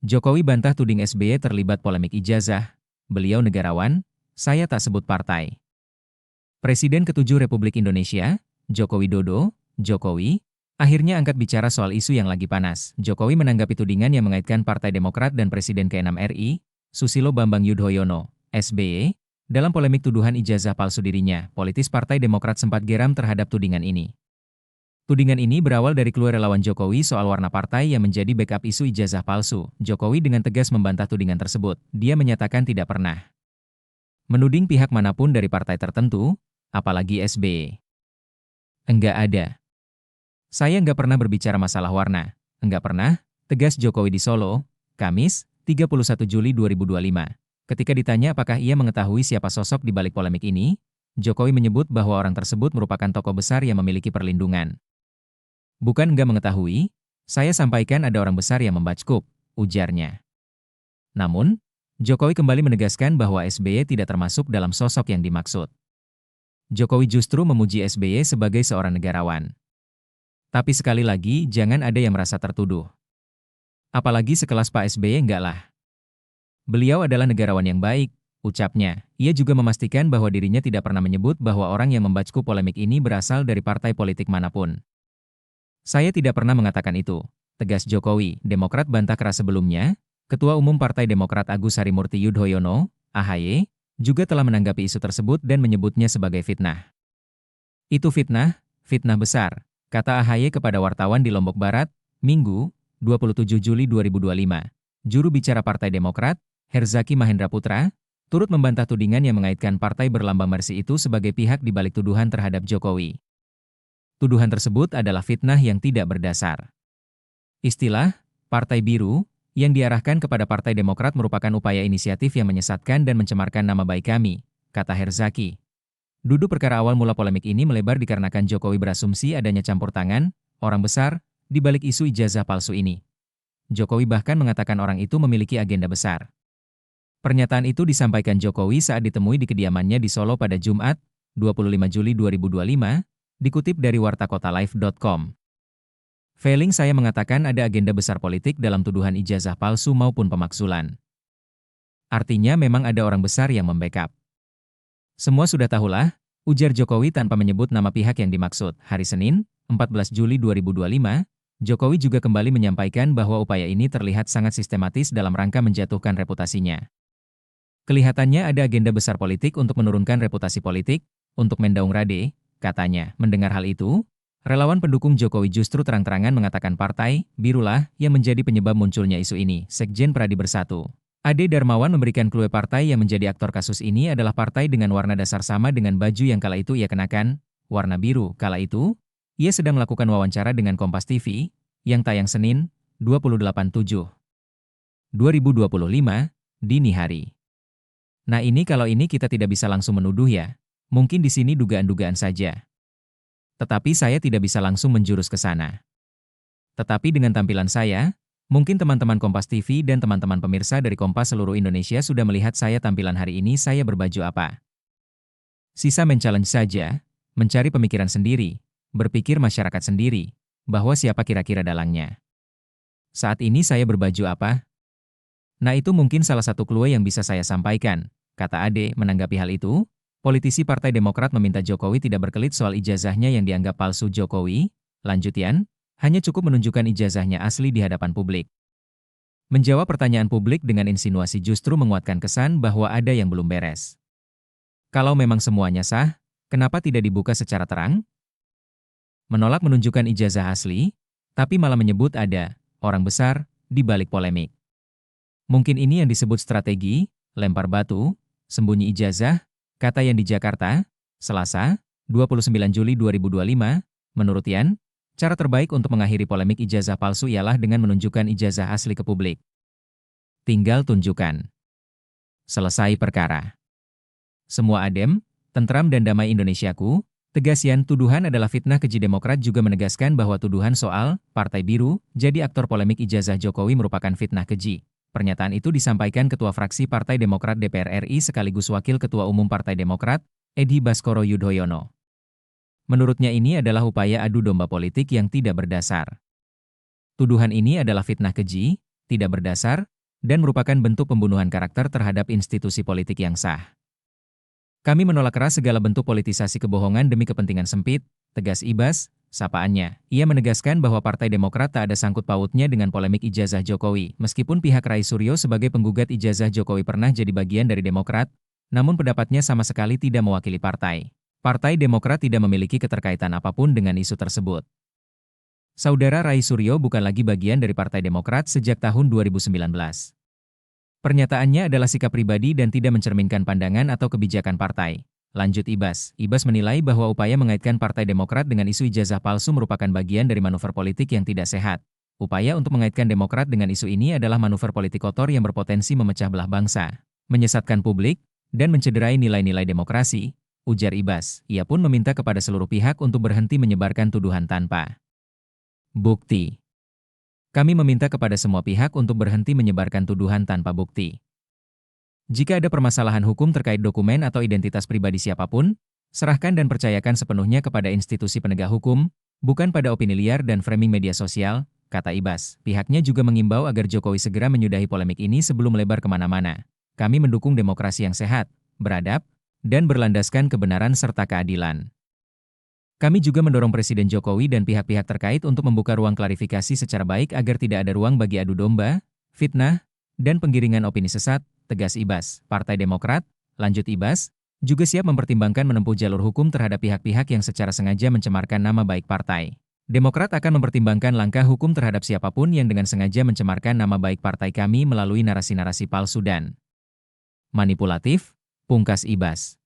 Jokowi bantah tuding SBY terlibat polemik ijazah. Beliau negarawan, saya tak sebut partai. Presiden ke-7 Republik Indonesia, Joko Widodo, Jokowi, akhirnya angkat bicara soal isu yang lagi panas. Jokowi menanggapi tudingan yang mengaitkan Partai Demokrat dan Presiden ke-6 RI, Susilo Bambang Yudhoyono, SBY, dalam polemik tuduhan ijazah palsu dirinya. Politis Partai Demokrat sempat geram terhadap tudingan ini. Tudingan ini berawal dari keluar relawan Jokowi soal warna partai yang menjadi backup isu ijazah palsu. Jokowi dengan tegas membantah tudingan tersebut. Dia menyatakan tidak pernah menuding pihak manapun dari partai tertentu, apalagi SBY. Enggak ada. Saya enggak pernah berbicara masalah warna. Enggak pernah, tegas Jokowi di Solo, Kamis, 31 Juli 2025. Ketika ditanya apakah ia mengetahui siapa sosok di balik polemik ini, Jokowi menyebut bahwa orang tersebut merupakan tokoh besar yang memiliki perlindungan. Bukan enggak mengetahui, saya sampaikan ada orang besar yang membackup, ujarnya. Namun, Jokowi kembali menegaskan bahwa SBY tidak termasuk dalam sosok yang dimaksud. Jokowi justru memuji SBY sebagai seorang negarawan. Tapi sekali lagi, jangan ada yang merasa tertuduh. Apalagi sekelas Pak SBY enggak lah. Beliau adalah negarawan yang baik, ucapnya. Ia juga memastikan bahwa dirinya tidak pernah menyebut bahwa orang yang membackup polemik ini berasal dari partai politik manapun. Saya tidak pernah mengatakan itu, tegas Jokowi. Demokrat bantah keras sebelumnya. Ketua Umum Partai Demokrat Agus Harimurti Yudhoyono, AHY, juga telah menanggapi isu tersebut dan menyebutnya sebagai fitnah. Itu fitnah besar, kata AHY kepada wartawan di Lombok Barat, Minggu, 27 Juli 2025. Juru bicara Partai Demokrat, Herzaki Mahendra Putra, turut membantah tudingan yang mengaitkan partai berlambang Mersi itu sebagai pihak di balik tuduhan terhadap Jokowi. Tuduhan tersebut adalah fitnah yang tidak berdasar. Istilah Partai Biru yang diarahkan kepada Partai Demokrat merupakan upaya inisiatif yang menyesatkan dan mencemarkan nama baik kami, kata Herzaki. Duduk perkara awal mula polemik ini melebar dikarenakan Jokowi berasumsi adanya campur tangan orang besar di balik isu ijazah palsu ini. Jokowi bahkan mengatakan orang itu memiliki agenda besar. Pernyataan itu disampaikan Jokowi saat ditemui di kediamannya di Solo pada Jumat, 25 Juli 2025, dikutip dari wartakotalive.com. Failing saya mengatakan ada agenda besar politik dalam tuduhan ijazah palsu maupun pemaksulan. Artinya memang ada orang besar yang membackup. Semua sudah tahulah, ujar Jokowi tanpa menyebut nama pihak yang dimaksud. Hari Senin, 14 Juli 2025, Jokowi juga kembali menyampaikan bahwa upaya ini terlihat sangat sistematis dalam rangka menjatuhkan reputasinya. Kelihatannya ada agenda besar politik untuk menurunkan reputasi politik, untuk mendaung rade, katanya. Mendengar hal itu, relawan pendukung Jokowi justru terang-terangan mengatakan Partai Birulah yang menjadi penyebab munculnya isu ini. Sekjen Pradi Bersatu, Ade Darmawan memberikan clue partai yang menjadi aktor kasus ini adalah partai dengan warna dasar sama dengan baju yang kala itu ia kenakan, warna biru. Kala itu, ia sedang melakukan wawancara dengan Kompas TV, yang tayang Senin, 28/7/2025, dini hari. Nah ini kalau ini kita tidak bisa langsung menuduh ya. Mungkin di sini dugaan-dugaan saja. Tetapi saya tidak bisa langsung menjurus ke sana. Tetapi dengan tampilan saya, mungkin teman-teman Kompas TV dan teman-teman pemirsa dari Kompas seluruh Indonesia sudah melihat saya tampilan hari ini saya berbaju apa. Sisa men-challenge saja, mencari pemikiran sendiri, berpikir masyarakat sendiri, bahwa siapa kira-kira dalangnya. Saat ini saya berbaju apa? Nah itu mungkin salah satu clue yang bisa saya sampaikan, kata Ade. Menanggapi hal itu, politisi Partai Demokrat meminta Jokowi tidak berkelit soal ijazahnya yang dianggap palsu. Jokowi, lanjutnya, hanya cukup menunjukkan ijazahnya asli di hadapan publik. Menjawab pertanyaan publik dengan insinuasi justru menguatkan kesan bahwa ada yang belum beres. Kalau memang semuanya sah, kenapa tidak dibuka secara terang? Menolak menunjukkan ijazah asli, tapi malah menyebut ada orang besar di balik polemik. Mungkin ini yang disebut strategi, lempar batu, sembunyi ijazah, kata yang di Jakarta, Selasa, 29 Juli 2025, menurut Yan, cara terbaik untuk mengakhiri polemik ijazah palsu ialah dengan menunjukkan ijazah asli ke publik. Tinggal tunjukkan. Selesai perkara. Semua adem, tentram dan damai Indonesiaku, tegas Yan. Tuduhan adalah fitnah. Keji Demokrat juga menegaskan bahwa tuduhan soal Partai Biru jadi aktor polemik ijazah Jokowi merupakan fitnah keji. Pernyataan itu disampaikan Ketua Fraksi Partai Demokrat DPR RI sekaligus Wakil Ketua Umum Partai Demokrat, Edi Baskoro Yudhoyono. Menurutnya ini adalah upaya adu domba politik yang tidak berdasar. Tuduhan ini adalah fitnah keji, tidak berdasar, dan merupakan bentuk pembunuhan karakter terhadap institusi politik yang sah. Kami menolak keras segala bentuk politisasi kebohongan demi kepentingan sempit, tegas Ibas, sapaannya. Ia menegaskan bahwa Partai Demokrat tak ada sangkut pautnya dengan polemik ijazah Jokowi. Meskipun pihak Rai Suryo sebagai penggugat ijazah Jokowi pernah jadi bagian dari Demokrat, namun pendapatnya sama sekali tidak mewakili partai. Partai Demokrat tidak memiliki keterkaitan apapun dengan isu tersebut. Saudara Rai Suryo bukan lagi bagian dari Partai Demokrat sejak tahun 2019. Pernyataannya adalah sikap pribadi dan tidak mencerminkan pandangan atau kebijakan partai. Lanjut Ibas. Ibas menilai bahwa upaya mengaitkan Partai Demokrat dengan isu ijazah palsu merupakan bagian dari manuver politik yang tidak sehat. Upaya untuk mengaitkan Demokrat dengan isu ini adalah manuver politik kotor yang berpotensi memecah belah bangsa, menyesatkan publik, dan mencederai nilai-nilai demokrasi, ujar Ibas. Ia pun meminta kepada seluruh pihak untuk berhenti menyebarkan tuduhan tanpa bukti. Kami meminta kepada semua pihak untuk berhenti menyebarkan tuduhan tanpa bukti. Jika ada permasalahan hukum terkait dokumen atau identitas pribadi siapapun, serahkan dan percayakan sepenuhnya kepada institusi penegak hukum, bukan pada opini liar dan framing media sosial, kata Ibas. Pihaknya juga mengimbau agar Jokowi segera menyudahi polemik ini sebelum melebar kemana-mana. Kami mendukung demokrasi yang sehat, beradab, dan berlandaskan kebenaran serta keadilan. Kami juga mendorong Presiden Jokowi dan pihak-pihak terkait untuk membuka ruang klarifikasi secara baik agar tidak ada ruang bagi adu domba, fitnah, dan penggiringan opini sesat, tegas Ibas. Partai Demokrat, lanjut Ibas, juga siap mempertimbangkan menempuh jalur hukum terhadap pihak-pihak yang secara sengaja mencemarkan nama baik partai. Demokrat akan mempertimbangkan langkah hukum terhadap siapapun yang dengan sengaja mencemarkan nama baik partai kami melalui narasi-narasi palsu dan manipulatif, pungkas Ibas.